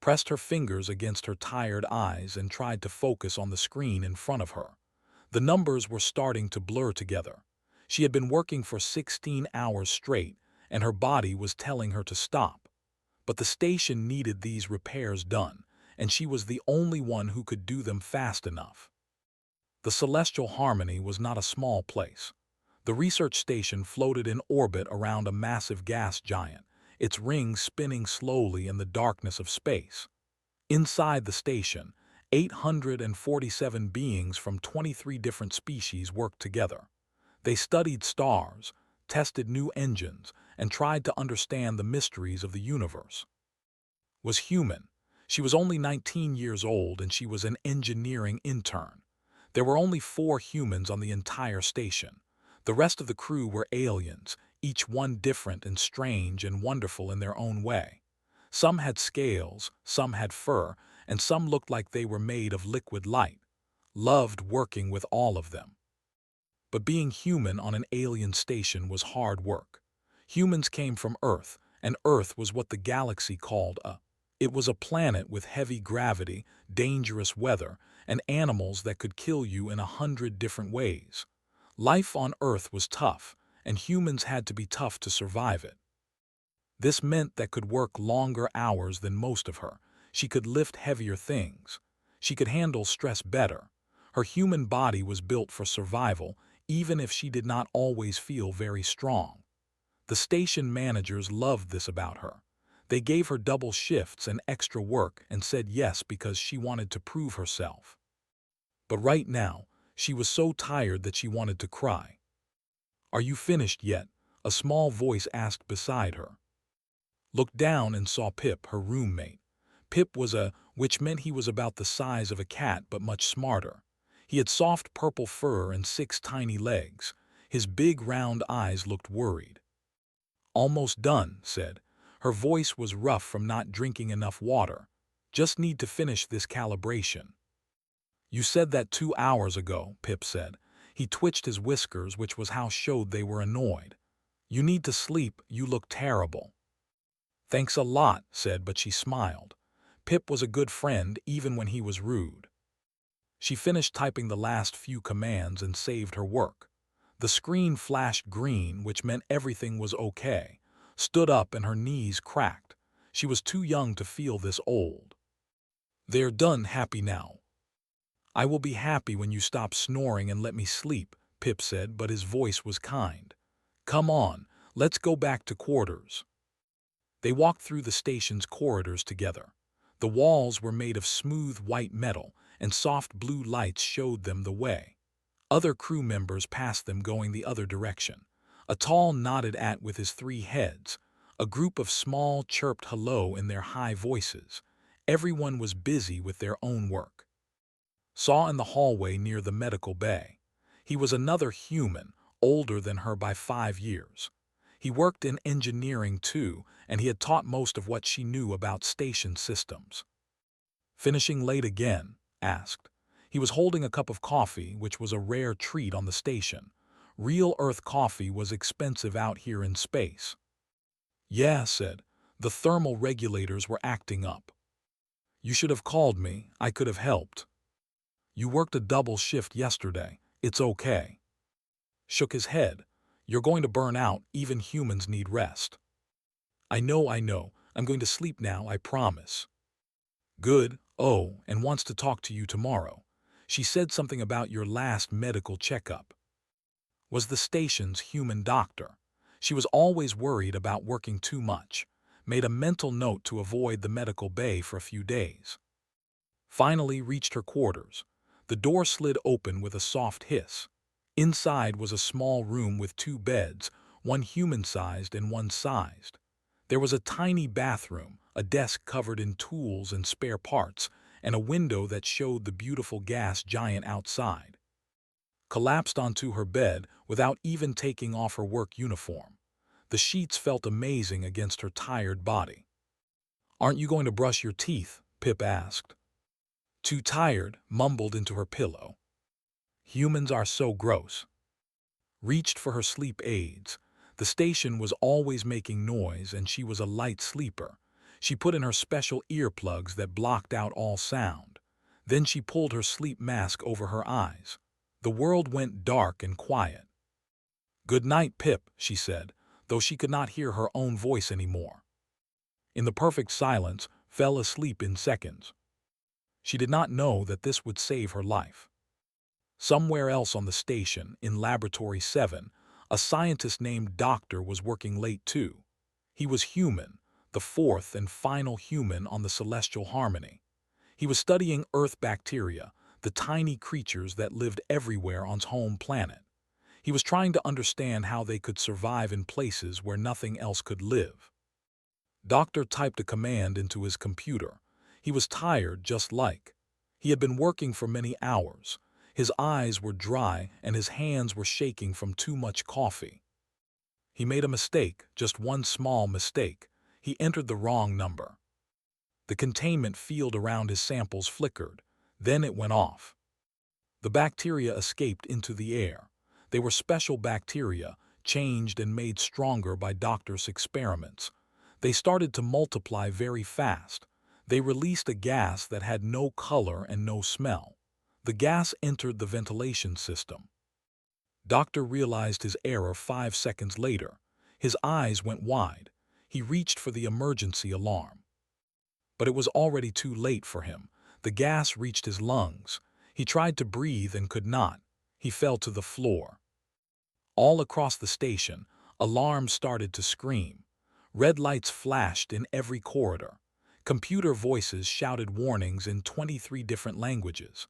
pressed her fingers against her tired eyes and tried to focus on the screen in front of her. The numbers were starting to blur together. She had been working for 16 hours straight, and her body was telling her to stop. But the station needed these repairs done, and she was the only one who could do them fast enough. The celestial harmony was not a small place. The research station floated in orbit around a massive gas giant, its rings spinning slowly in the darkness of space. Inside the station, 847 beings from 23 different species worked together. They studied stars, tested new engines, and tried to understand the mysteries of the universe. Was human. She was only 19 years old and she was an engineering intern. There were only 4 humans on the entire station. The rest of the crew were aliens, each one different and strange and wonderful in their own way. Some had scales, some had fur, and some looked like they were made of liquid light. Loved working with all of them. But being human on an alien station was hard work. Humans came from Earth, and Earth was what the galaxy called a. It was a planet with heavy gravity, dangerous weather, and animals that could kill you in 100 different ways. Life on Earth was tough, and humans had to be tough to survive it. This meant that could work longer hours than most of her. She could lift heavier things. She could handle stress better. Her human body was built for survival, even if she did not always feel very strong. The station managers loved this about her. They gave her double shifts and extra work and said yes because she wanted to prove herself. But right now, she was so tired that she wanted to cry. "Are you finished yet?" a small voice asked beside her. Looked down and saw Pip, her roommate. Pip was which meant he was about the size of a cat but much smarter. He had soft purple fur and 6 tiny legs. His big round eyes looked worried. "Almost done," said. Her voice was rough from not drinking enough water. "Just need to finish this calibration." "You said that 2 hours ago," Pip said. He twitched his whiskers, which was how showed they were annoyed. "You need to sleep, you look terrible." "Thanks a lot," said, but she smiled. Pip was a good friend even when he was rude. She finished typing the last few commands and saved her work. The screen flashed green, which meant everything was okay. Stood up and her knees cracked. She was too young to feel this old. "They're done. Happy now?" "I will be happy when you stop snoring and let me sleep," Pip said, but his voice was kind. "Come on, let's go back to quarters." They walked through the station's corridors together. The walls were made of smooth white metal, and soft blue lights showed them the way. Other crew members passed them going the other direction. A tall nodded at with his 3 heads. A group of small chirped hello in their high voices. Everyone was busy with their own work. Saw in the hallway near the medical bay. He was another human, older than her by 5 years. He worked in engineering too, and he had taught most of what she knew about station systems. "Finishing late again?" asked. He was holding a cup of coffee, which was a rare treat on the station. Real Earth coffee was expensive out here in space. "Yeah," said. "The thermal regulators were acting up." "You should have called me. I could have helped." "You worked a double shift yesterday. It's okay." Shook his head. "You're going to burn out. Even humans need rest." I know. I'm going to sleep now, I promise." "Good. Oh, and wants to talk to you tomorrow. She said something about your last medical checkup." Was the station's human doctor. She was always worried about working too much. Made a mental note to avoid the medical bay for a few days. Finally reached her quarters. The door slid open with a soft hiss. Inside was a small room with 2 beds, one human-sized and one sized. There was a tiny bathroom, a desk covered in tools and spare parts, and a window that showed the beautiful gas giant outside. Collapsed onto her bed without even taking off her work uniform. The sheets felt amazing against her tired body. "Aren't you going to brush your teeth?" Pip asked. "Too tired," mumbled into her pillow. "Humans are so gross." Reached for her sleep aids. The station was always making noise and she was a light sleeper. She put in her special earplugs that blocked out all sound. Then she pulled her sleep mask over her eyes. The world went dark and quiet. "Good night, Pip," she said, though she could not hear her own voice anymore. In the perfect silence, fell asleep in seconds. She did not know that this would save her life. Somewhere else on the station, in Laboratory 7, a scientist named Doctor was working late too. He was human, the fourth and final human on the Celestial Harmony. He was studying Earth bacteria, the tiny creatures that lived everywhere on his home planet. He was trying to understand how they could survive in places where nothing else could live. Doctor typed a command into his computer. He was tired, just like. He had been working for many hours. His eyes were dry and his hands were shaking from too much coffee. He made a mistake, just one small mistake. He entered the wrong number. The containment field around his samples flickered. Then it went off. The bacteria escaped into the air. They were special bacteria, changed and made stronger by Doctor's experiments. They started to multiply very fast. They released a gas that had no color and no smell. The gas entered the ventilation system. Doctor realized his error 5 seconds later. His eyes went wide. He reached for the emergency alarm. But it was already too late for him. The gas reached his lungs. He tried to breathe and could not. He fell to the floor. All across the station, alarms started to scream. Red lights flashed in every corridor. Computer voices shouted warnings in 23 different languages.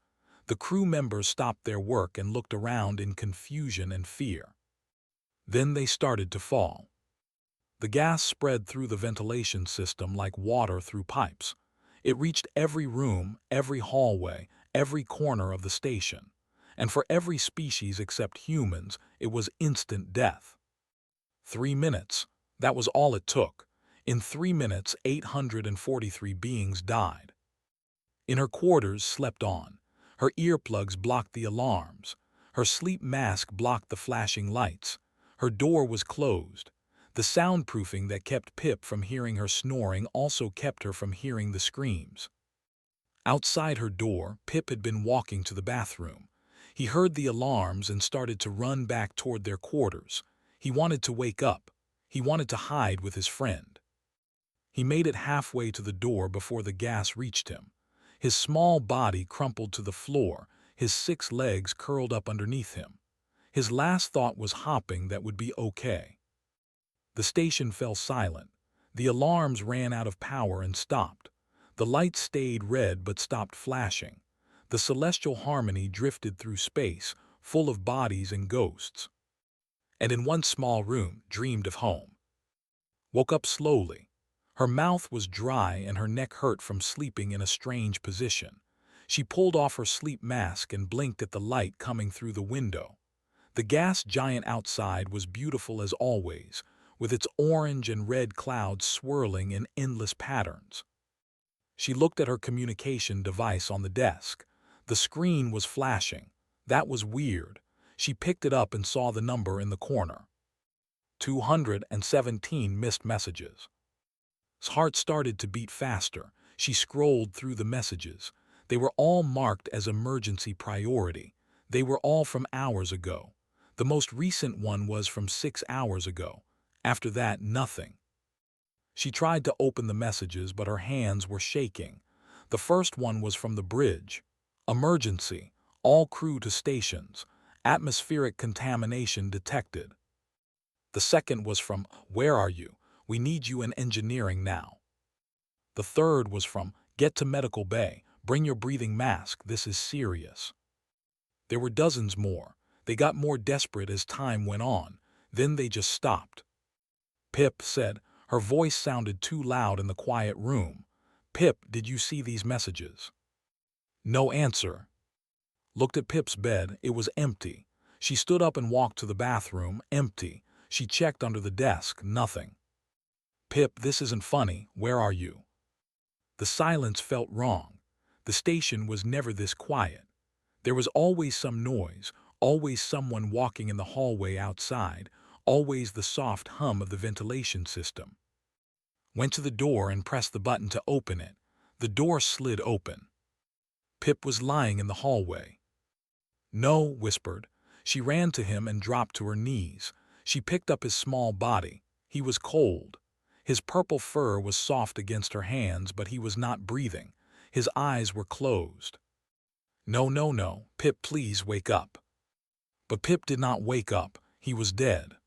The crew members stopped their work and looked around in confusion and fear. Then they started to fall. The gas spread through the ventilation system like water through pipes. It reached every room, every hallway, every corner of the station. And for every species except humans, it was instant death. 3 minutes. That was all it took. In 3 minutes, 843 beings died. In her quarters slept on. Her earplugs blocked the alarms. Her sleep mask blocked the flashing lights. Her door was closed. The soundproofing that kept Pip from hearing her snoring also kept her from hearing the screams. Outside her door, Pip had been walking to the bathroom. He heard the alarms and started to run back toward their quarters. He wanted to wake up. He wanted to hide with his friend. He made it halfway to the door before the gas reached him. His small body crumpled to the floor, his 6 legs curled up underneath him. His last thought was hoping that would be okay. The station fell silent. The alarms ran out of power and stopped. The lights stayed red but stopped flashing. The celestial harmony drifted through space, full of bodies and ghosts. And in one small room, dreamed of home. Woke up slowly. Her mouth was dry and her neck hurt from sleeping in a strange position. She pulled off her sleep mask and blinked at the light coming through the window. The gas giant outside was beautiful as always, with its orange and red clouds swirling in endless patterns. She looked at her communication device on the desk. The screen was flashing. That was weird. She picked it up and saw the number in the corner. 217 missed messages. His heart started to beat faster. She scrolled through the messages. They were all marked as emergency priority. They were all from hours ago. The most recent one was from 6 hours ago. After that, nothing. She tried to open the messages, but her hands were shaking. The first one was from the bridge. Emergency. All crew to stations. Atmospheric contamination detected. The second was from, "Where are you? We need you in engineering now." The third was from, "Get to medical bay. Bring your breathing mask. This is serious." There were dozens more. They got more desperate as time went on. Then they just stopped. "Pip," said. Her voice sounded too loud in the quiet room. "Pip, did you see these messages?" No answer. Looked at Pip's bed. It was empty. She stood up and walked to the bathroom. Empty. She checked under the desk. Nothing. "Pip, this isn't funny. Where are you?" The silence felt wrong. The station was never this quiet. There was always some noise, always someone walking in the hallway outside, always the soft hum of the ventilation system. went to the door and pressed the button to open it. The door slid open. Pip was lying in the hallway. "No," whispered. She ran to him and dropped to her knees. She picked up his small body. He was cold. His purple fur was soft against her hands, but he was not breathing. His eyes were closed. "No, no, no, Pip, please wake up." But Pip did not wake up. He was dead.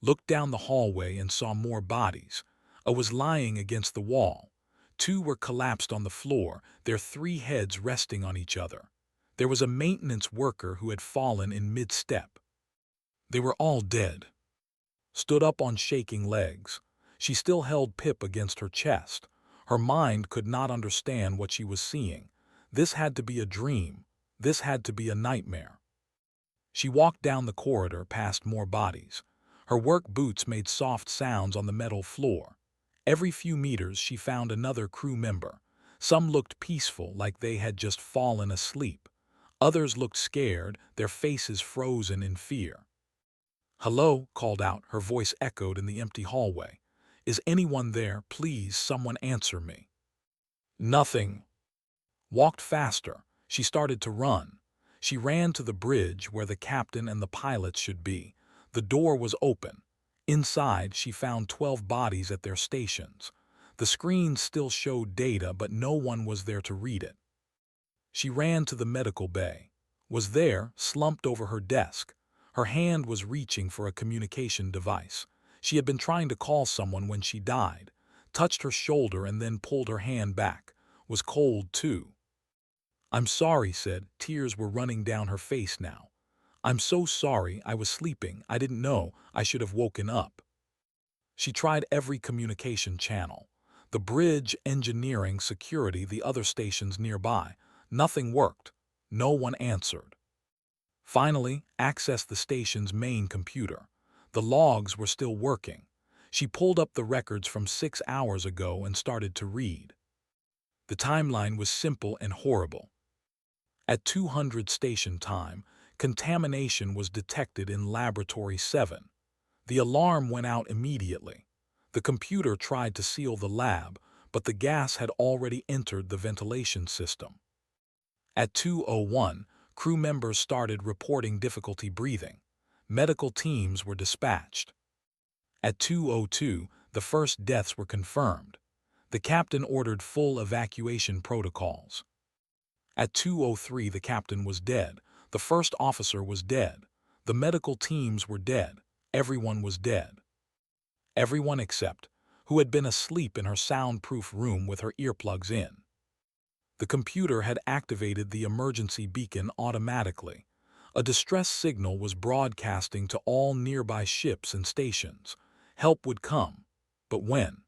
Looked down the hallway and saw more bodies. A was lying against the wall. Two were collapsed on the floor, their 3 heads resting on each other. There was a maintenance worker who had fallen in mid-step. They were all dead. Stood up on shaking legs. She still held Pip against her chest. Her mind could not understand what she was seeing. This had to be a dream. This had to be a nightmare. She walked down the corridor past more bodies. Her work boots made soft sounds on the metal floor. Every few meters she found another crew member. Some looked peaceful, like they had just fallen asleep. Others looked scared, their faces frozen in fear. "Hello," called out, her voice echoed in the empty hallway. "Is anyone there? Please, someone answer me." Nothing. Walked faster. She started to run. She ran to the bridge where the captain and the pilots should be. The door was open. Inside, she found 12 bodies at their stations. The screens still showed data, but no one was there to read it. She ran to the medical bay. Was there, slumped over her desk. Her hand was reaching for a communication device. She had been trying to call someone when she died. Touched her shoulder and then pulled her hand back. Was cold, too. "I'm sorry," said. Tears were running down her face now. "I'm so sorry. I was sleeping. I didn't know. I should have woken up." She tried every communication channel. The bridge, engineering, security, the other stations nearby. Nothing worked. No one answered. Finally, accessed the station's main computer. The logs were still working. She pulled up the records from 6 hours ago and started to read. The timeline was simple and horrible. At 200 station time, contamination was detected in Laboratory 7. The alarm went out immediately. The computer tried to seal the lab, but the gas had already entered the ventilation system. At 2:01, crew members started reporting difficulty breathing. Medical teams were dispatched. At 2:02, the first deaths were confirmed. The captain ordered full evacuation protocols. At 2:03, the captain was dead. The first officer was dead. The medical teams were dead. Everyone was dead. Everyone except who had been asleep in her soundproof room with her earplugs in. The computer had activated the emergency beacon automatically. A distress signal was broadcasting to all nearby ships and stations. Help would come. But when?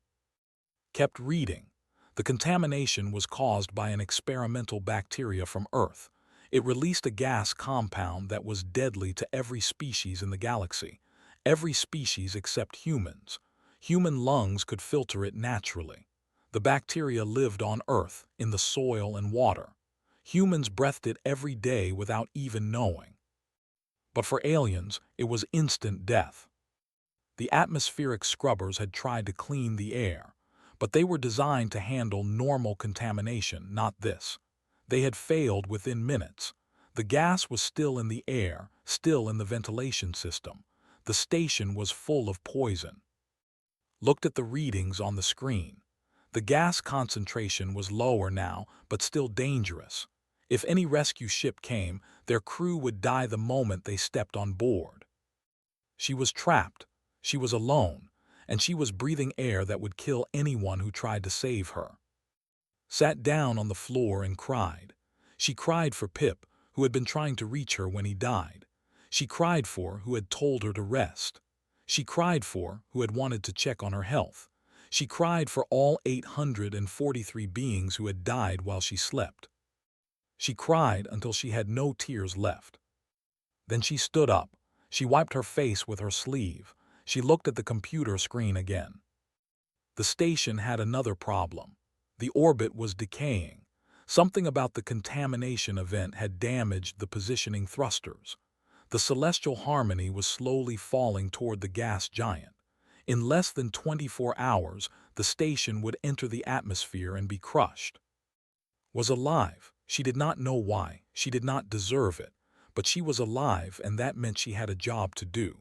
Kept reading. The contamination was caused by an experimental bacteria from Earth. It released a gas compound that was deadly to every species in the galaxy. Every species except humans. Human lungs could filter it naturally. The bacteria lived on Earth, in the soil and water. Humans breathed it every day without even knowing. But for aliens, it was instant death. The atmospheric scrubbers had tried to clean the air, but they were designed to handle normal contamination, not this. They had failed within minutes. The gas was still in the air, still in the ventilation system. The station was full of poison. Looked at the readings on the screen. The gas concentration was lower now, but still dangerous. If any rescue ship came, their crew would die the moment they stepped on board. She was trapped. She was alone, and she was breathing air that would kill anyone who tried to save her. Sat down on the floor and cried. She cried for Pip, who had been trying to reach her when he died. She cried for who had told her to rest. She cried for who had wanted to check on her health. She cried for all 843 beings who had died while she slept. She cried until she had no tears left. Then she stood up. She wiped her face with her sleeve. She looked at the computer screen again. The station had another problem. The orbit was decaying. Something about the contamination event had damaged the positioning thrusters. The celestial harmony was slowly falling toward the gas giant. In less than 24 hours, the station would enter the atmosphere and be crushed. Was alive. She did not know why. She did not deserve it. But she was alive, and that meant she had a job to do.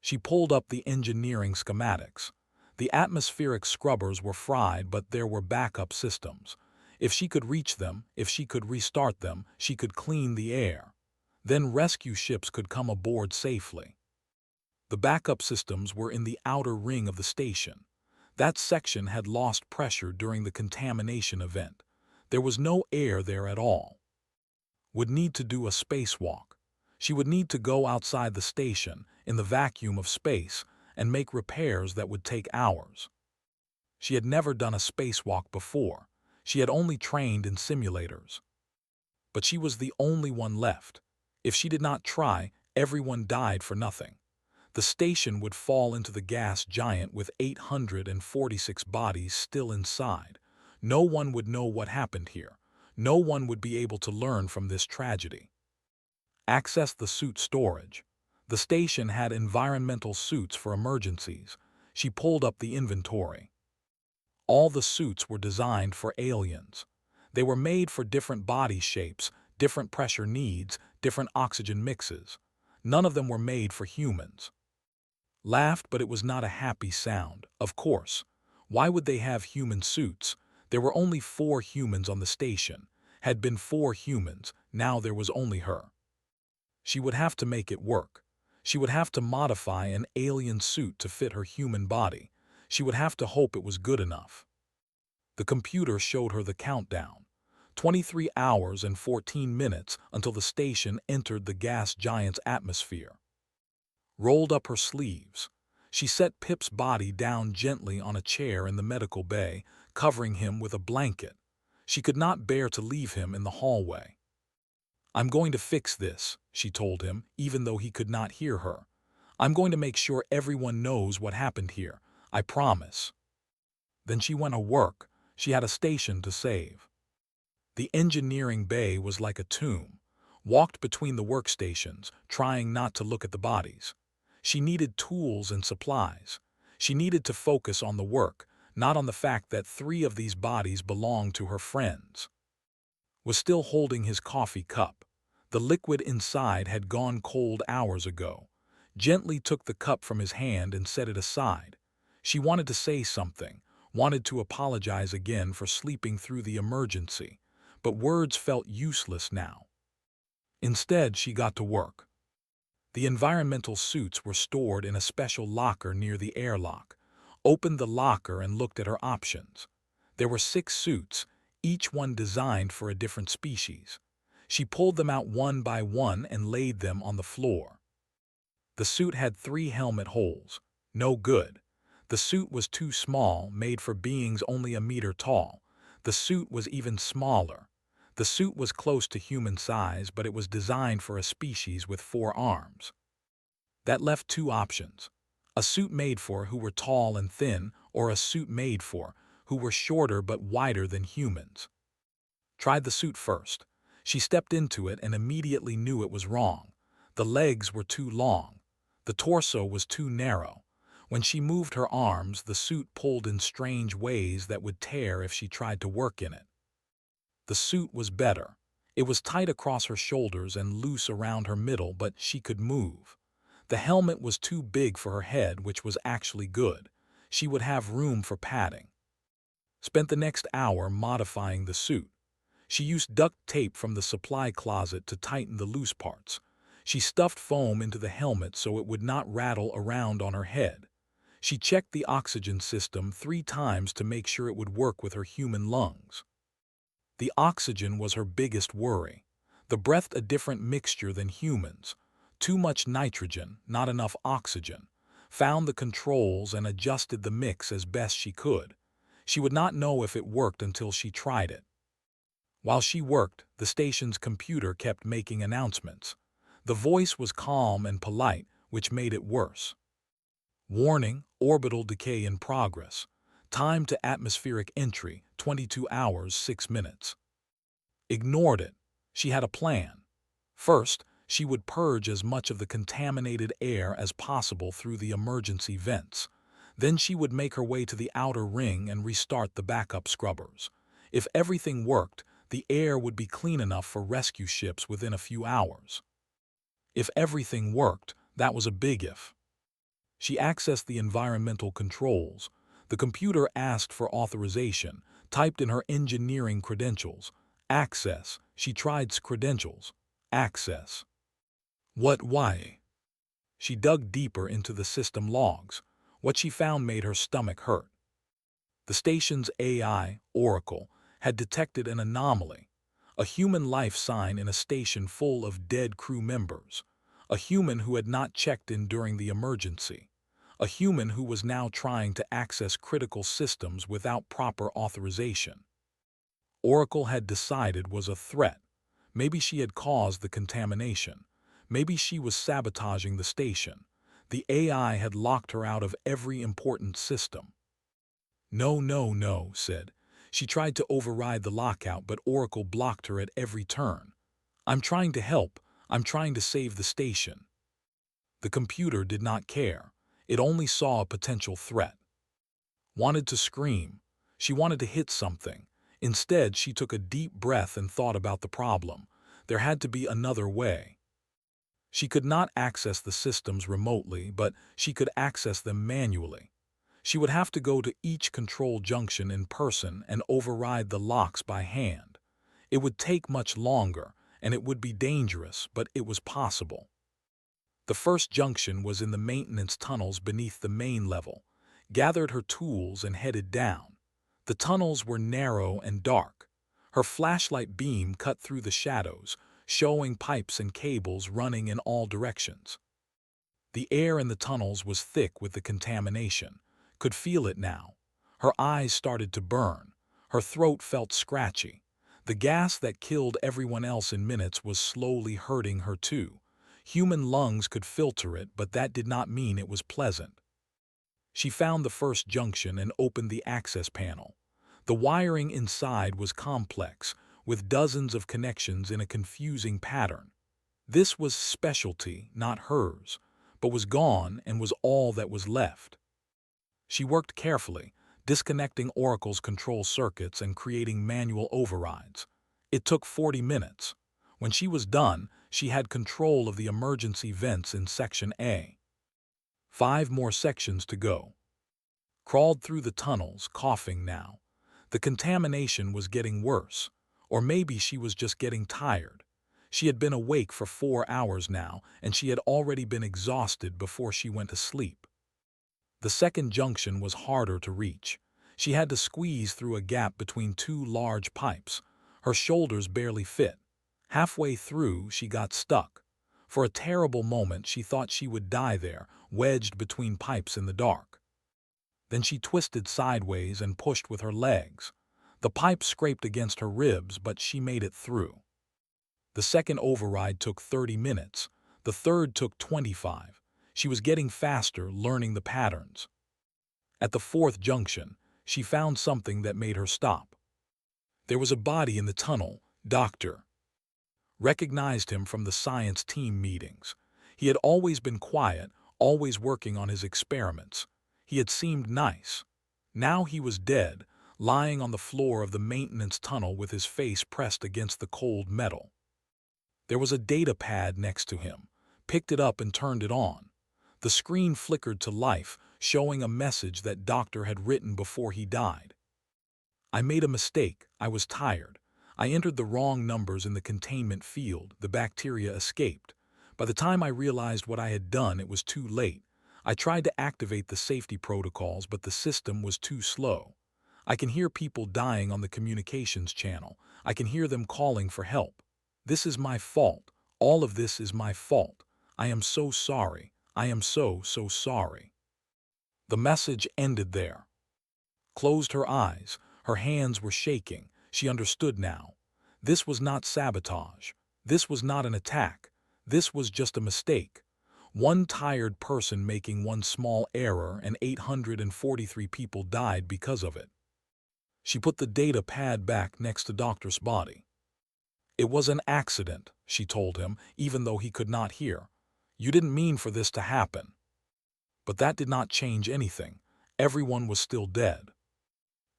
She pulled up the engineering schematics. The atmospheric scrubbers were fried, but there were backup systems. If she could reach them, if she could restart them, she could clean the air. Then rescue ships could come aboard safely. The backup systems were in the outer ring of the station. That section had lost pressure during the contamination event. There was no air there at all. Would need to do a spacewalk. She would need to go outside the station, in the vacuum of space, and make repairs that would take hours. She had never done a spacewalk before. She had only trained in simulators. But she was the only one left. If she did not try, everyone died for nothing. The station would fall into the gas giant with 846 bodies still inside. No one would know what happened here. No one would be able to learn from this tragedy. Access the suit storage. The station had environmental suits for emergencies. She pulled up the inventory. All the suits were designed for aliens. They were made for different body shapes, different pressure needs, different oxygen mixes. None of them were made for humans. Laughed, but it was not a happy sound, of course. Why would they have human suits? There were only 4 humans on the station. Had been 4 humans, now there was only her. She would have to make it work. She would have to modify an alien suit to fit her human body. She would have to hope it was good enough. The computer showed her the countdown. 23 hours and 14 minutes until the station entered the gas giant's atmosphere. Rolled up her sleeves. She set Pip's body down gently on a chair in the medical bay, covering him with a blanket. She could not bear to leave him in the hallway. "I'm going to fix this," she told him, even though he could not hear her. "I'm going to make sure everyone knows what happened here. I promise." Then she went to work. She had a station to save. The engineering bay was like a tomb. Walked between the workstations, trying not to look at the bodies. She needed tools and supplies. She needed to focus on the work, not on the fact that 3 of these bodies belonged to her friends. Was still holding his coffee cup. The liquid inside had gone cold hours ago. Gently took the cup from his hand and set it aside. She wanted to say something, wanted to apologize again for sleeping through the emergency, but words felt useless now. Instead, she got to work. The environmental suits were stored in a special locker near the airlock. Opened the locker and looked at her options. There were 6 suits, each one designed for a different species. She pulled them out one by one and laid them on the floor. The suit had 3 helmet holes. No good. The suit was too small, made for beings only a meter tall. The suit was even smaller. The suit was close to human size, but it was designed for a species with 4 arms. That left 2 options. A suit made for who were tall and thin, or a suit made for who were shorter but wider than humans. Tried the suit first. She stepped into it and immediately knew it was wrong. The legs were too long. The torso was too narrow. When she moved her arms, the suit pulled in strange ways that would tear if she tried to work in it. The suit was better. It was tight across her shoulders and loose around her middle, but she could move. The helmet was too big for her head, which was actually good. She would have room for padding. Spent the next hour modifying the suit. She used duct tape from the supply closet to tighten the loose parts. She stuffed foam into the helmet so it would not rattle around on her head. She checked the oxygen system 3 times to make sure it would work with her human lungs. The oxygen was her biggest worry. The breathed a different mixture than humans. Too much nitrogen, not enough oxygen. Found the controls and adjusted the mix as best she could. She would not know if it worked until she tried it. While she worked, the station's computer kept making announcements. The voice was calm and polite, which made it worse. Warning, orbital decay in progress. Time to atmospheric entry, 22 hours, 6 minutes. Ignored it. She had a plan. First, she would purge as much of the contaminated air as possible through the emergency vents. Then she would make her way to the outer ring and restart the backup scrubbers. If everything worked, the air would be clean enough for rescue ships within a few hours. If everything worked, that was a big if. She accessed the environmental controls. The computer asked for authorization, typed in her engineering credentials. Access. She tried credentials. Access. Why? She dug deeper into the system logs. What she found made her stomach hurt. The station's AI, Oracle, had detected an anomaly. A human life sign in a station full of dead crew members. A human who had not checked in during the emergency. A human who was now trying to access critical systems without proper authorization. Oracle had decided was a threat. Maybe she had caused the contamination. Maybe she was sabotaging the station. The AI had locked her out of every important system. No, said. She tried to override the lockout, but Oracle blocked her at every turn. I'm trying to help. I'm trying to save the station. The computer did not care. It only saw a potential threat. Wanted to scream. She wanted to hit something. Instead, she took a deep breath and thought about the problem. There had to be another way. She could not access the systems remotely, but she could access them manually. She would have to go to each control junction in person and override the locks by hand. It would take much longer, and it would be dangerous, but it was possible. The first junction was in the maintenance tunnels beneath the main level. Gathered her tools and headed down. The tunnels were narrow and dark. Her flashlight beam cut through the shadows, showing pipes and cables running in all directions. The air in the tunnels was thick with the contamination. Could feel it now. Her eyes started to burn. Her throat felt scratchy. The gas that killed everyone else in minutes was slowly hurting her too. Human lungs could filter it, but that did not mean it was pleasant. She found the first junction and opened the access panel. The wiring inside was complex, with dozens of connections in a confusing pattern. This was specialty, not hers, but was gone and was all that was left. She worked carefully, disconnecting Oracle's control circuits and creating manual overrides. It took 40 minutes. When she was done, she had control of the emergency vents in Section A. 5 more sections to go. Crawled through the tunnels, coughing now. The contamination was getting worse. Or maybe she was just getting tired. She had been awake for 4 hours now, and she had already been exhausted before she went to sleep. The second junction was harder to reach. She had to squeeze through a gap between 2 large pipes. Her shoulders barely fit. Halfway through, she got stuck. For a terrible moment, she thought she would die there, wedged between pipes in the dark. Then she twisted sideways and pushed with her legs. The pipe scraped against her ribs, but she made it through. The second override took 30 minutes. The third took 25. She was getting faster, learning the patterns. At the fourth junction, she found something that made her stop. There was a body in the tunnel, Doctor. Recognized him from the science team meetings. He had always been quiet, always working on his experiments. He had seemed nice. Now he was dead, lying on the floor of the maintenance tunnel with his face pressed against the cold metal. There was a data pad next to him. Picked it up and turned it on. The screen flickered to life, showing a message that Doctor had written before he died. I made a mistake. I was tired. I entered the wrong numbers in the containment field. The bacteria escaped. By the time I realized what I had done, it was too late. I tried to activate the safety protocols, but the system was too slow. I can hear people dying on the communications channel. I can hear them calling for help. This is my fault. All of this is my fault. I am so sorry. I am so sorry. The message ended there. Closed her eyes. Her hands were shaking. She understood now. This was not sabotage. This was not an attack. This was just a mistake. One tired person making one small error, and 843 people died because of it. She put the data pad back next to Doctor's body. It was an accident, she told him, even though he could not hear. You didn't mean for this to happen. But that did not change anything. Everyone was still dead.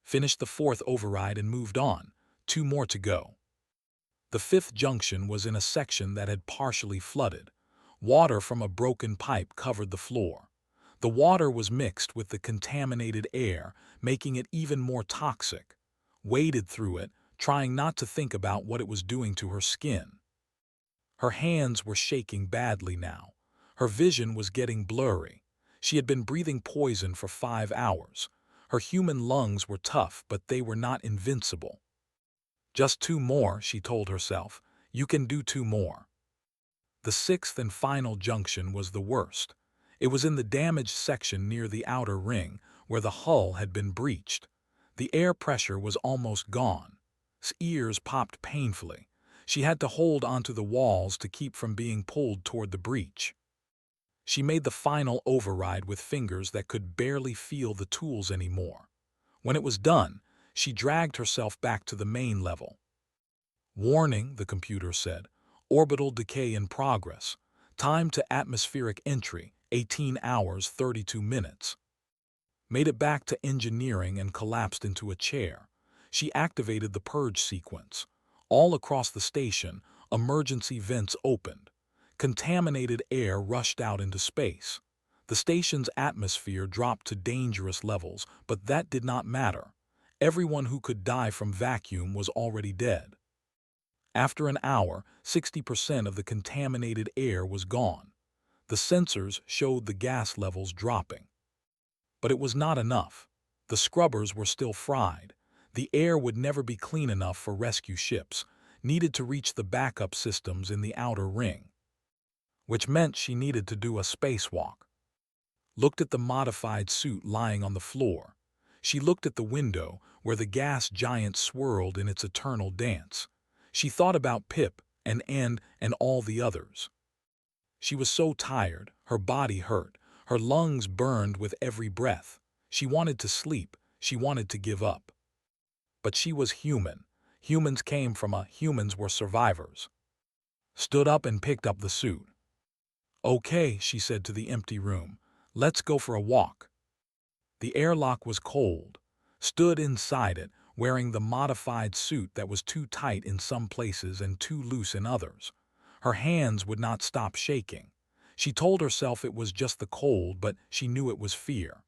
Finished the fourth override and moved on. 2 more to go. The fifth junction was in a section that had partially flooded. Water from a broken pipe covered the floor. The water was mixed with the contaminated air, making it even more toxic. Waded through it, trying not to think about what it was doing to her skin. Her hands were shaking badly now. Her vision was getting blurry. She had been breathing poison for 5 hours. Her human lungs were tough, but they were not invincible. Just 2 more, she told herself. You can do 2 more. The sixth and final junction was the worst. It was in the damaged section near the outer ring, where the hull had been breached. The air pressure was almost gone. Her ears popped painfully. She had to hold onto the walls to keep from being pulled toward the breach. She made the final override with fingers that could barely feel the tools anymore. When it was done, she dragged herself back to the main level. Warning, the computer said. Orbital decay in progress. Time to atmospheric entry, 18 hours 32 minutes. Made it back to engineering and collapsed into a chair. She activated the purge sequence. All across the station, emergency vents opened. Contaminated air rushed out into space. The station's atmosphere dropped to dangerous levels, but that did not matter. Everyone who could die from vacuum was already dead. After an hour, 60% of the contaminated air was gone. The sensors showed the gas levels dropping. But it was not enough. The scrubbers were still fried. The air would never be clean enough for rescue ships, needed to reach the backup systems in the outer ring. Which meant she needed to do a spacewalk. Looked at the modified suit lying on the floor. She looked at the window where the gas giant swirled in its eternal dance. She thought about Pip and all the others. She was so tired, her body hurt, her lungs burned with every breath. She wanted to sleep, she wanted to give up. But she was human. Humans came from humans were survivors. Stood up and picked up the suit. Okay, she said to the empty room. Let's go for a walk. The airlock was cold. Stood inside it, wearing the modified suit that was too tight in some places and too loose in others. Her hands would not stop shaking. She told herself it was just the cold, but she knew it was fear.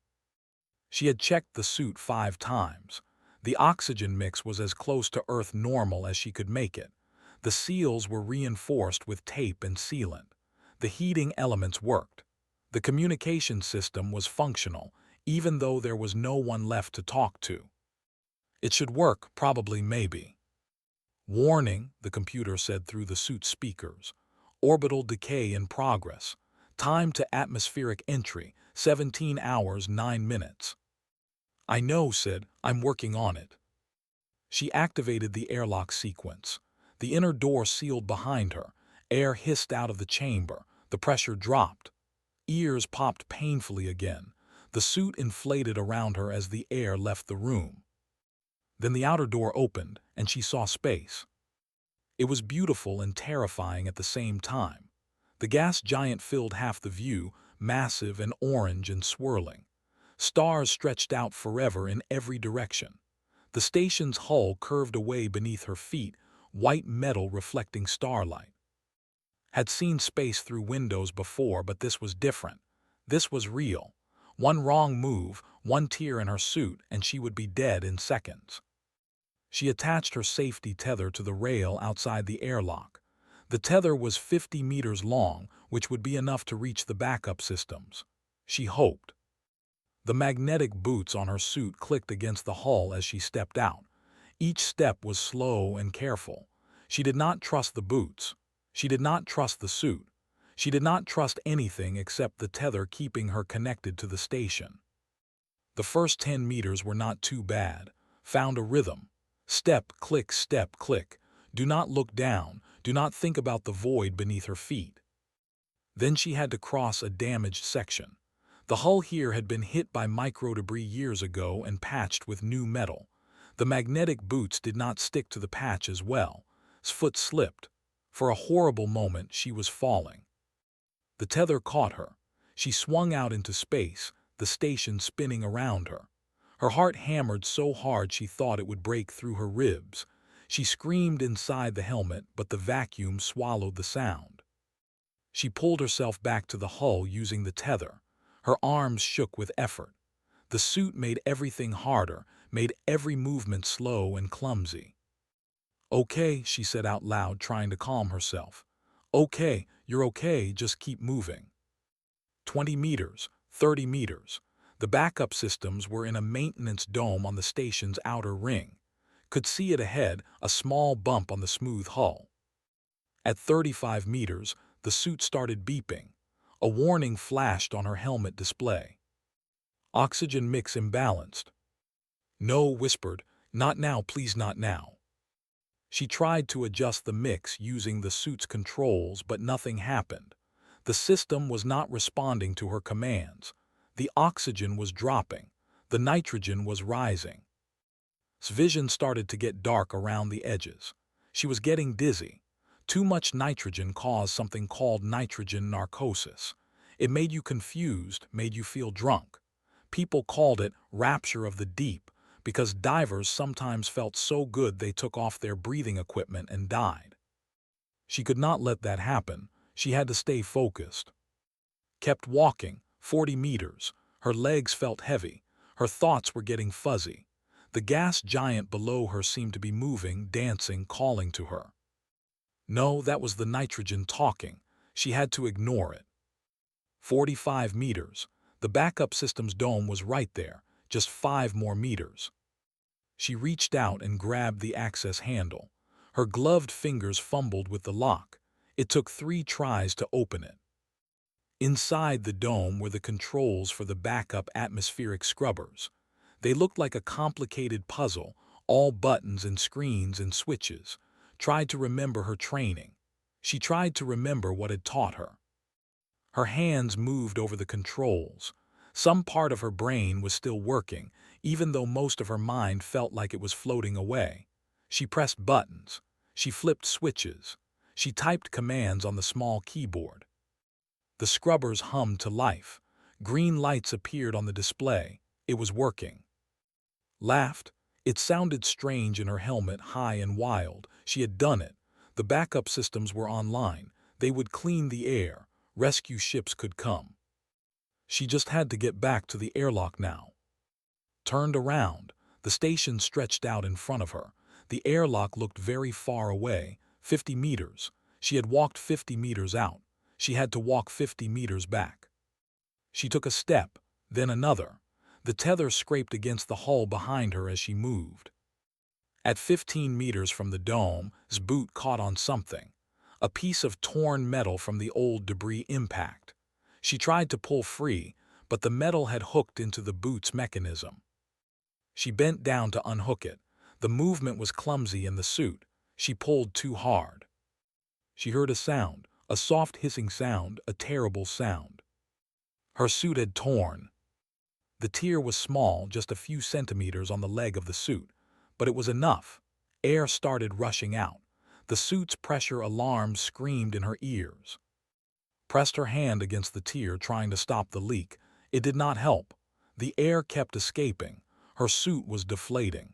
She had checked the suit 5 times. The oxygen mix was as close to Earth normal as she could make it. The seals were reinforced with tape and sealant. The heating elements worked. The communication system was functional, even though there was no one left to talk to. It should work, probably, maybe. Warning, the computer said through the suit's speakers. Orbital decay in progress. Time to atmospheric entry, 17 hours 9 minutes. I know, said, I'm working on it. She activated the airlock sequence. The inner door sealed behind her. Air hissed out of the chamber. The pressure dropped. Ears popped painfully again. The suit inflated around her as the air left the room. Then the outer door opened, and she saw space. It was beautiful and terrifying at the same time. The gas giant filled half the view, massive and orange and swirling. Stars stretched out forever in every direction. The station's hull curved away beneath her feet, white metal reflecting starlight. Had seen space through windows before, but this was different. This was real. One wrong move, one tear in her suit, and she would be dead in seconds. She attached her safety tether to the rail outside the airlock. The tether was 50 meters long, which would be enough to reach the backup systems. She hoped. The magnetic boots on her suit clicked against the hull as she stepped out. Each step was slow and careful. She did not trust the boots. She did not trust the suit. She did not trust anything except the tether keeping her connected to the station. The first 10 meters were not too bad. Found a rhythm. Step, click, step, click. Do not look down. Do not think about the void beneath her feet. Then she had to cross a damaged section. The hull here had been hit by microdebris years ago and patched with new metal. The magnetic boots did not stick to the patch as well. His foot slipped. For a horrible moment, she was falling. The tether caught her. She swung out into space, the station spinning around her. Her heart hammered so hard she thought it would break through her ribs. She screamed inside the helmet, but the vacuum swallowed the sound. She pulled herself back to the hull using the tether. Her arms shook with effort. The suit made everything harder, made every movement slow and clumsy. "Okay," she said out loud, trying to calm herself. "Okay, you're okay, just keep moving." 20 meters, 30 meters. The backup systems were in a maintenance dome on the station's outer ring. Could see it ahead, a small bump on the smooth hull. At 35 meters, the suit started beeping. A warning flashed on her helmet display. Oxygen mix imbalanced. "No," whispered. "Not now, please, not now." She tried to adjust the mix using the suit's controls, but nothing happened. The system was not responding to her commands. The oxygen was dropping. The nitrogen was rising. Vision started to get dark around the edges. She was getting dizzy. Too much nitrogen caused something called nitrogen narcosis. It made you confused, made you feel drunk. People called it rapture of the deep because divers sometimes felt so good they took off their breathing equipment and died. She could not let that happen. She had to stay focused. Kept walking, 40 meters. Her legs felt heavy. Her thoughts were getting fuzzy. The gas giant below her seemed to be moving, dancing, calling to her. No, that was the nitrogen talking. She had to ignore it. 45 meters. The backup system's dome was right there, just 5 more meters. She reached out and grabbed the access handle. Her gloved fingers fumbled with the lock. It took 3 tries to open it. Inside the dome were the controls for the backup atmospheric scrubbers. They looked like a complicated puzzle, all buttons and screens and switches. Tried to remember her training. She tried to remember what had taught her. Her hands moved over the controls. Some part of her brain was still working, even though most of her mind felt like it was floating away. She pressed buttons. She flipped switches. She typed commands on the small keyboard. The scrubbers hummed to life. Green lights appeared on the display. It was working. Laughed. It sounded strange in her helmet, high and wild. She had done it. The backup systems were online. They would clean the air. Rescue ships could come. She just had to get back to the airlock now. Turned around. The station stretched out in front of her. The airlock looked very far away, 50 meters. She had walked 50 meters out. She had to walk 50 meters back. She took a step, then another. The tether scraped against the hull behind her as she moved. At 15 meters from the dome's boot caught on something. A piece of torn metal from the old debris impact. She tried to pull free, but the metal had hooked into the boot's mechanism. She bent down to unhook it. The movement was clumsy in the suit. She pulled too hard. She heard a sound, a soft hissing sound, a terrible sound. Her suit had torn. The tear was small, just a few centimeters on the leg of the suit, but it was enough. Air started rushing out. The suit's pressure alarm screamed in her ears. Pressed her hand against the tear, trying to stop the leak. It did not help. The air kept escaping. Her suit was deflating.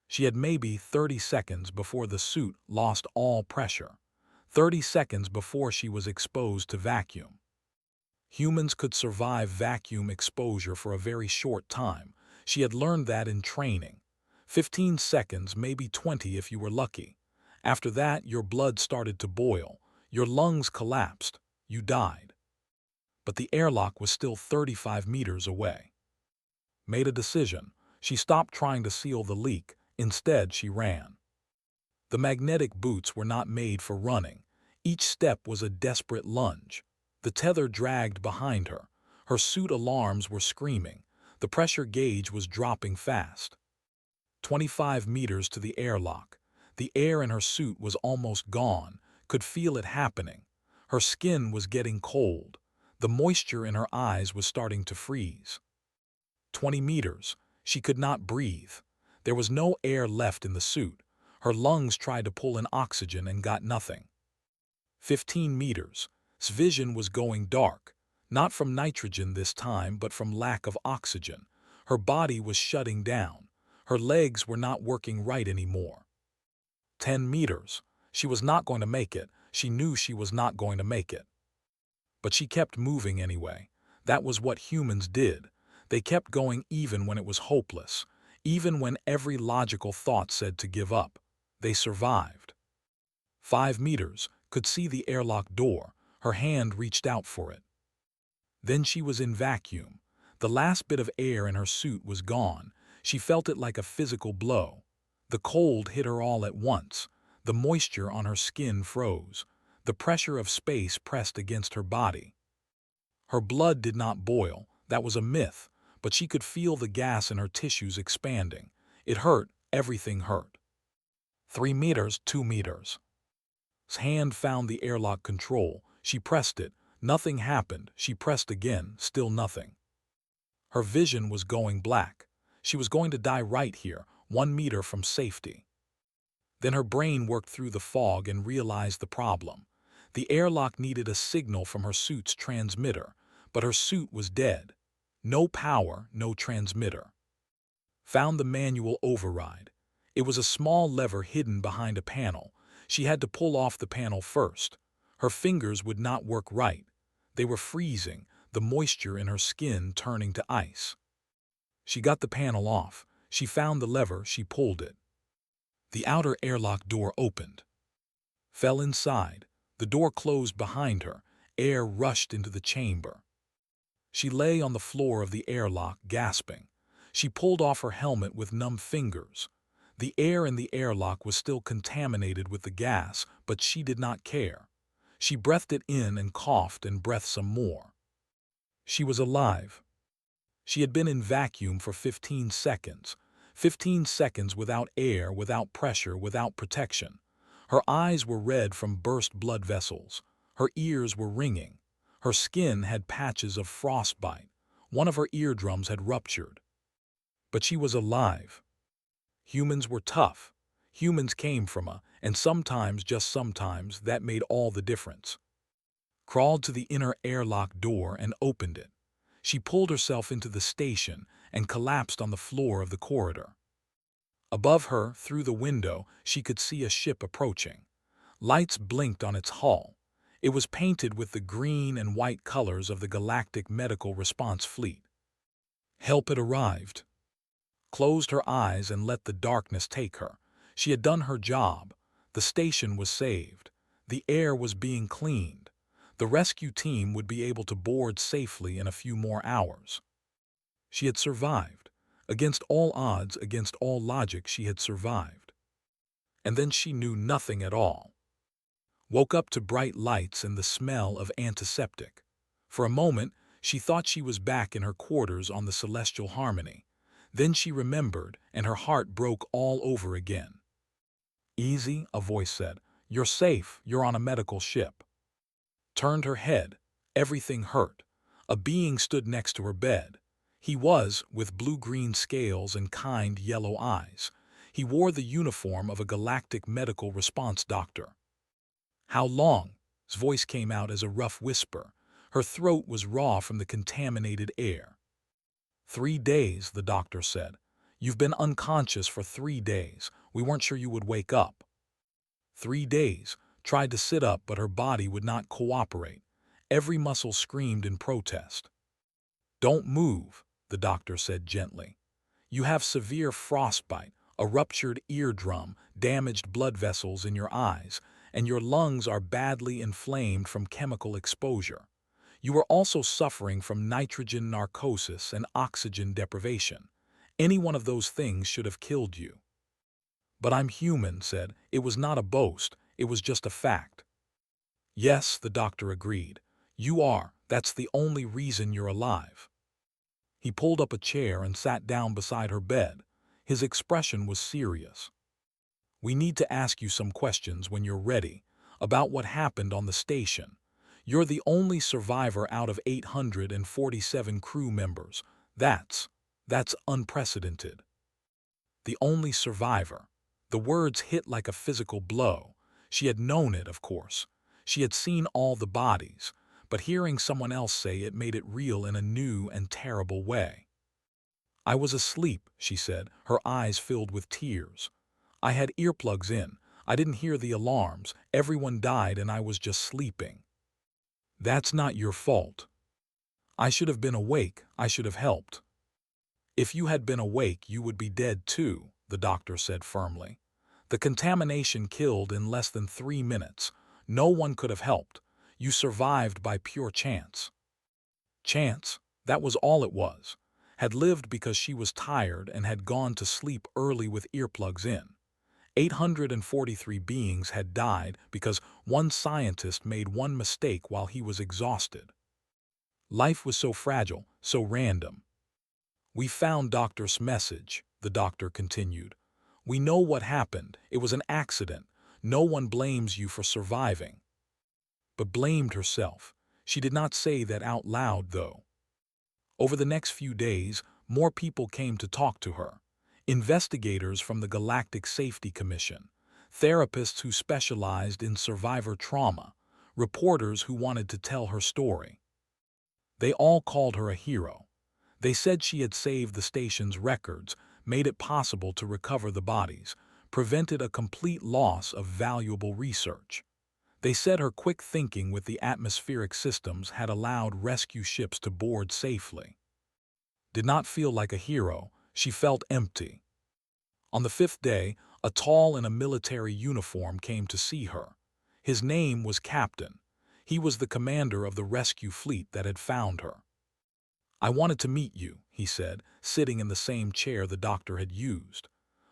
She had maybe 30 seconds before the suit lost all pressure. 30 seconds before she was exposed to vacuum. Humans could survive vacuum exposure for a very short time. She had learned that in training. 15 seconds, maybe 20 if you were lucky. After that, your blood started to boil. Your lungs collapsed. You died. But the airlock was still 35 meters away. Made a decision. She stopped trying to seal the leak. Instead, she ran. The magnetic boots were not made for running. Each step was a desperate lunge. The tether dragged behind her. Her suit alarms were screaming. The pressure gauge was dropping fast. 25 meters to the airlock. The air in her suit was almost gone. Could feel it happening. Her skin was getting cold. The moisture in her eyes was starting to freeze. 20 meters. She could not breathe. There was no air left in the suit. Her lungs tried to pull in oxygen and got nothing. 15 meters. Vision was going dark. Not from nitrogen this time, but from lack of oxygen. Her body was shutting down. Her legs were not working right anymore. 10 meters. She was not going to make it. She knew she was not going to make it. But she kept moving anyway. That was what humans did. They kept going even when it was hopeless, even when every logical thought said to give up. They survived. 5 meters, could see the airlock door. Her hand reached out for it. Then she was in vacuum. The last bit of air in her suit was gone. She felt it like a physical blow. The cold hit her all at once. The moisture on her skin froze. The pressure of space pressed against her body. Her blood did not boil. That was a myth. But she could feel the gas in her tissues expanding. It hurt. Everything hurt. 3 meters, 2 meters. His hand found the airlock control. She pressed it. Nothing happened. She pressed again. Still nothing. Her vision was going black. She was going to die right here, 1 meter from safety. Then her brain worked through the fog and realized the problem. The airlock needed a signal from her suit's transmitter, but her suit was dead. No power, no transmitter. Found the manual override. It was a small lever hidden behind a panel. She had to pull off the panel first. Her fingers would not work right. They were freezing, the moisture in her skin turning to ice. She got the panel off. She found the lever, she pulled it. The outer airlock door opened. Fell inside. The door closed behind her. Air rushed into the chamber. She lay on the floor of the airlock, gasping. She pulled off her helmet with numb fingers. The air in the airlock was still contaminated with the gas, but she did not care. She breathed it in and coughed and breathed some more. She was alive. She had been in vacuum for 15 seconds. 15 seconds without air, without pressure, without protection. Her eyes were red from burst blood vessels. Her ears were ringing. Her skin had patches of frostbite. One of her eardrums had ruptured. But she was alive. Humans were tough. Humans came from and sometimes, just sometimes, that made all the difference. Crawled to the inner airlock door and opened it. She pulled herself into the station and collapsed on the floor of the corridor. Above her, through the window, she could see a ship approaching. Lights blinked on its hull. It was painted with the green and white colors of the Galactic Medical Response Fleet. Help had arrived. Closed her eyes and let the darkness take her. She had done her job. The station was saved. The air was being cleaned. The rescue team would be able to board safely in a few more hours. She had survived. Against all odds, against all logic, she had survived. And then she knew nothing at all. Woke up to bright lights and the smell of antiseptic. For a moment, she thought she was back in her quarters on the Celestial Harmony. Then she remembered, and her heart broke all over again. Easy, a voice said. You're safe, you're on a medical ship. Turned her head. Everything hurt. A being stood next to her bed. He was, with blue-green scales and kind yellow eyes. He wore the uniform of a Galactic Medical Response doctor. How long? His voice came out as a rough whisper. Her throat was raw from the contaminated air. 3 days, the doctor said. You've been unconscious for 3 days. We weren't sure you would wake up. 3 days. Tried to sit up, but her body would not cooperate. Every muscle screamed in protest. Don't move, the doctor said gently. You have severe frostbite, a ruptured eardrum, damaged blood vessels in your eyes, and your lungs are badly inflamed from chemical exposure. You are also suffering from nitrogen narcosis and oxygen deprivation. Any one of those things should have killed you. But I'm human, said. It was not a boast. It was just a fact. Yes, the doctor agreed. You are. That's the only reason you're alive. He pulled up a chair and sat down beside her bed. His expression was serious. We need to ask you some questions when you're ready, about what happened on the station. You're the only survivor out of 847 crew members. That's unprecedented. The only survivor. The words hit like a physical blow. She had known it, of course. She had seen all the bodies. but hearing someone else say it made it real in a new and terrible way. "I was asleep," she said, her eyes filled with tears. "I had earplugs in. I didn't hear the alarms. Everyone died and I was just sleeping." "That's not your fault. I should have been awake. I should have helped." "If you had been awake, you would be dead too," the doctor said firmly. "The contamination killed in less than 3 minutes. No one could have helped. You survived by pure chance." Chance, that was all it was. Had lived because she was tired and had gone to sleep early with earplugs in. 843 beings had died because one scientist made one mistake while he was exhausted. Life was so fragile, so random. "We found Doctor's message," the doctor continued. "We know what happened. It was an accident. No one blames you for surviving." But blamed herself. She did not say that out loud, though. Over the next few days, more people came to talk to her. Investigators from the Galactic Safety Commission, therapists who specialized in survivor trauma, reporters who wanted to tell her story. They all called her a hero. They said she had saved the station's records, made it possible to recover the bodies, prevented a complete loss of valuable research. They said her quick thinking with the atmospheric systems had allowed rescue ships to board safely. Did not feel like a hero, she felt empty. On the 5th day, a tall in a military uniform came to see her. His name was Captain. He was the commander of the rescue fleet that had found her. "I wanted to meet you," he said, sitting in the same chair the doctor had used.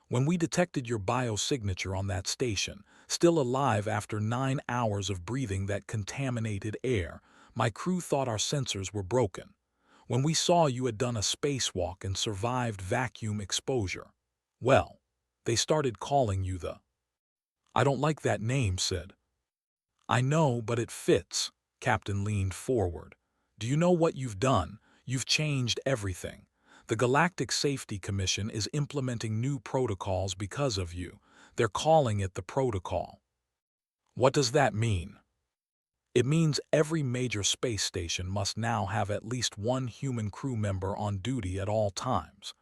"When we detected your biosignature on that station, still alive after 9 hours of breathing that contaminated air, my crew thought our sensors were broken. When we saw you had done a spacewalk and survived vacuum exposure, well, they started calling you the—" "I don't like that name," said. "I know, but it fits." Captain leaned forward. "Do you know what you've done? You've changed everything. The Galactic Safety Commission is implementing new protocols because of you. They're calling it the Protocol." "What does that mean?" "It means every major space station must now have at least one human crew member on duty at all times.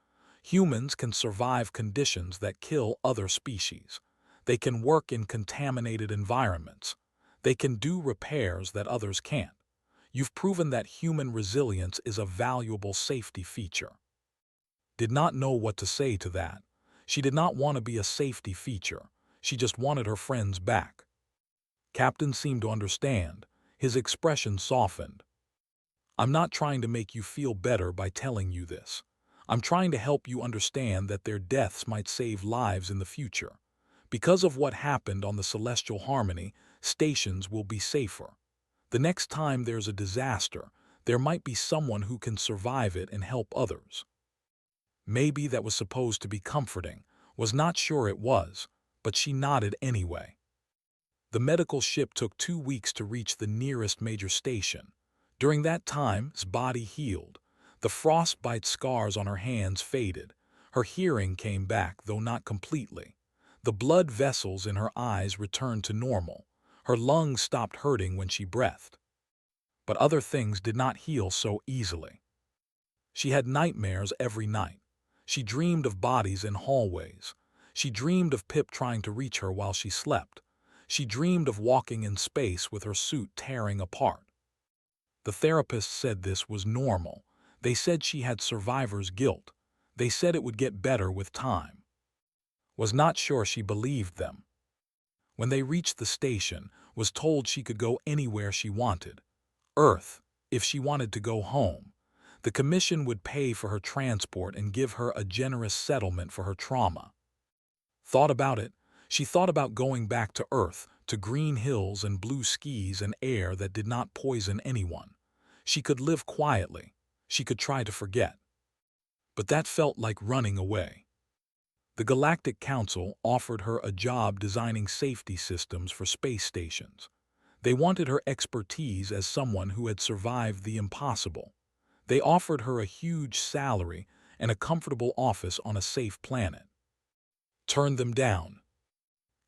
Humans can survive conditions that kill other species. They can work in contaminated environments. They can do repairs that others can't. You've proven that human resilience is a valuable safety feature." Did not know what to say to that. She did not want to be a safety feature. She just wanted her friends back. Captain seemed to understand. His expression softened. "I'm not trying to make you feel better by telling you this. I'm trying to help you understand that their deaths might save lives in the future. Because of what happened on the Celestial Harmony, stations will be safer. The next time there's a disaster, there might be someone who can survive it and help others." Maybe that was supposed to be comforting, was not sure it was, but she nodded anyway. The medical ship took 2 weeks to reach the nearest major station. During that time, his body healed. The frostbite scars on her hands faded. Her hearing came back, though not completely. The blood vessels in her eyes returned to normal. Her lungs stopped hurting when she breathed. But other things did not heal so easily. She had nightmares every night. She dreamed of bodies in hallways. She dreamed of Pip trying to reach her while she slept. She dreamed of walking in space with her suit tearing apart. The therapists said this was normal. They said she had survivor's guilt. They said it would get better with time. Was not sure she believed them. When they reached the station, was told she could go anywhere she wanted. Earth, if she wanted to go home. The commission would pay for her transport and give her a generous settlement for her trauma. Thought about it. She thought about going back to Earth, to green hills and blue skies and air that did not poison anyone. She could live quietly. She could try to forget. But that felt like running away. The Galactic Council offered her a job designing safety systems for space stations. They wanted her expertise as someone who had survived the impossible. They offered her a huge salary and a comfortable office on a safe planet. Turned them down.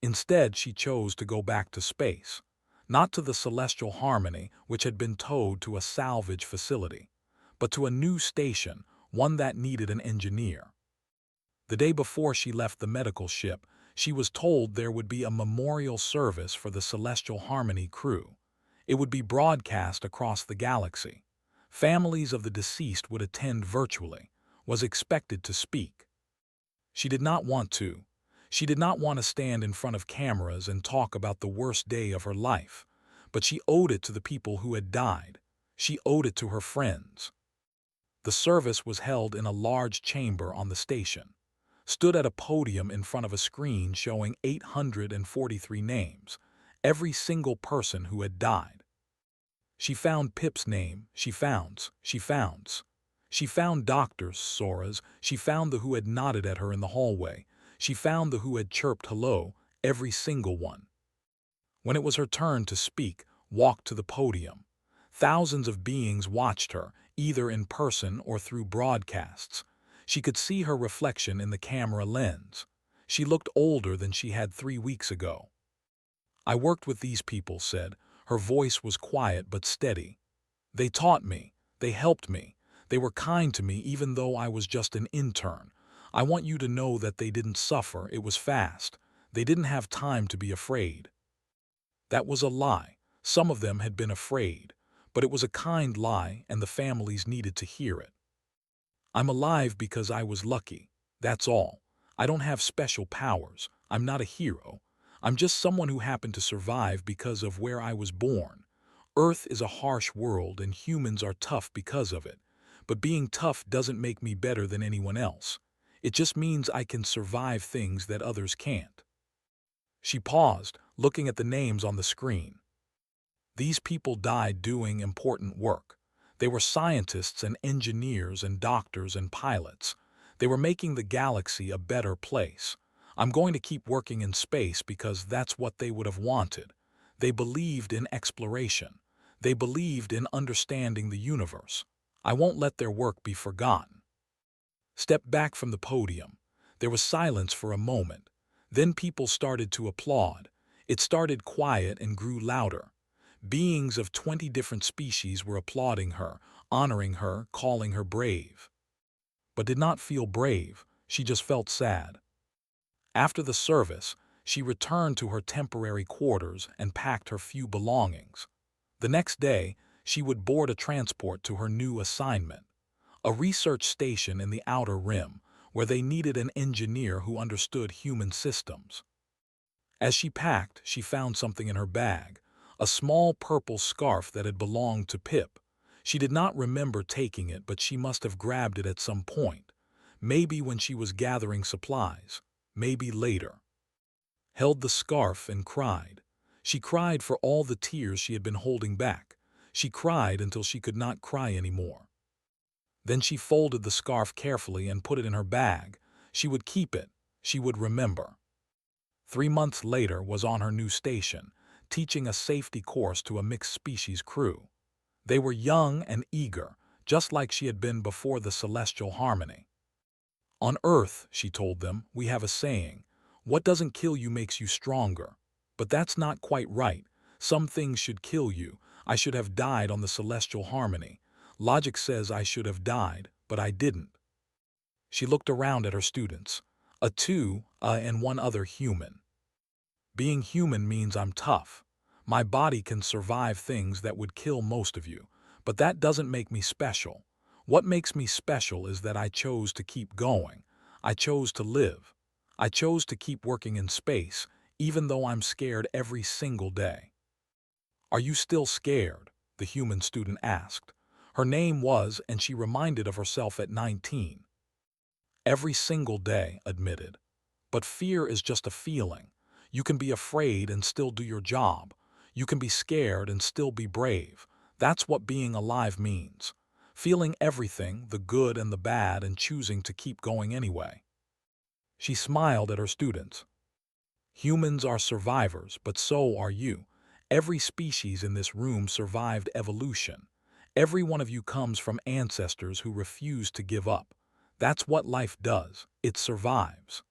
Instead, she chose to go back to space. Not to the celestial harmony which had been towed to a salvage facility, but to a new station, one that needed an engineer. The day before she left the medical ship, she was told there would be a memorial service for the Celestial Harmony crew. It would be broadcast across the galaxy. Families of the deceased would attend virtually, was expected to speak. She did not want to. She did not want to stand in front of cameras and talk about the worst day of her life, but she owed it to the people who had died. She owed it to her friends. The service was held in a large chamber on the station. Stood at a podium in front of a screen showing 843 names, every single person who had died. She found Pip's name, she found Dr. Sora's, she found the who had nodded at her in the hallway, she found the who had chirped hello, every single one. When it was her turn to speak, walked to the podium. Thousands of beings watched her, either in person or through broadcasts. She could see her reflection in the camera lens. She looked older than she had 3 weeks ago. I worked with these people, said. Her voice was quiet but steady. They taught me. They helped me. They were kind to me even though I was just an intern. I want you to know that they didn't suffer. It was fast. They didn't have time to be afraid. That was a lie. Some of them had been afraid. But it was a kind lie, and the families needed to hear it. I'm alive because I was lucky. That's all. I don't have special powers. I'm not a hero. I'm just someone who happened to survive because of where I was born. Earth is a harsh world and humans are tough because of it. But being tough doesn't make me better than anyone else. It just means I can survive things that others can't. She paused, looking at the names on the screen. These people died doing important work. They were scientists and engineers and doctors and pilots. They were making the galaxy a better place. I'm going to keep working in space because that's what they would have wanted. They believed in exploration. They believed in understanding the universe. I won't let their work be forgotten. Stepped back from the podium. There was silence for a moment. Then people started to applaud. It started quiet and grew louder. Beings of 20 different species were applauding her, honoring her, calling her brave. But did not feel brave, she just felt sad. After the service, she returned to her temporary quarters and packed her few belongings. The next day, she would board a transport to her new assignment, a research station in the Outer Rim, where they needed an engineer who understood human systems. As she packed, she found something in her bag, a small purple scarf that had belonged to Pip. She did not remember taking it, but she must have grabbed it at some point. Maybe when she was gathering supplies, maybe later. Held the scarf and cried. She cried for all the tears she had been holding back. She cried until she could not cry anymore. Then she folded the scarf carefully and put it in her bag. She would keep it. She would remember. 3 months later was on her new station, teaching a safety course to a mixed-species crew. They were young and eager, just like she had been before the celestial harmony. On Earth, she told them, we have a saying, what doesn't kill you makes you stronger. But that's not quite right. Some things should kill you. I should have died on the celestial harmony. Logic says I should have died, but I didn't. She looked around at her students. And one other human. Being human means I'm tough. My body can survive things that would kill most of you, but that doesn't make me special. What makes me special is that I chose to keep going. I chose to live. I chose to keep working in space, even though I'm scared every single day. Are you still scared? The human student asked. Her name was, and she reminded of herself at 19. Every single day, admitted. But fear is just a feeling. You can be afraid and still do your job. You can be scared and still be brave. That's what being alive means. Feeling everything, the good and the bad, and choosing to keep going anyway. She smiled at her students. Humans are survivors, but so are you. Every species in this room survived evolution. Every one of you comes from ancestors who refused to give up. That's what life does. It survives.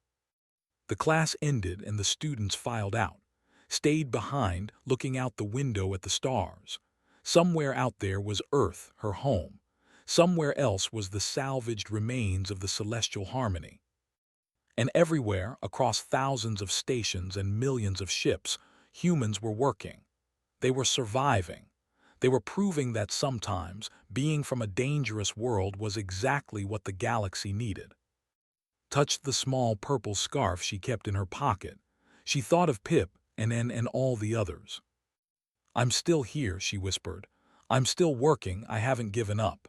The class ended and the students filed out. stayed behind, looking out the window at the stars. Somewhere out there was Earth, her home. Somewhere else was the salvaged remains of the celestial harmony. And everywhere, across thousands of stations and millions of ships, humans were working. They were surviving. They were proving that sometimes being from a dangerous world was exactly what the galaxy needed. Touched the small purple scarf she kept in her pocket. She thought of Pip and all the others. "I'm still here," she whispered. "I'm still working, I haven't given up."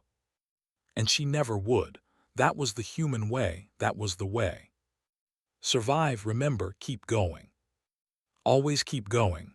And she never would. That was the human way, that was the way. Survive, remember, keep going. Always keep going.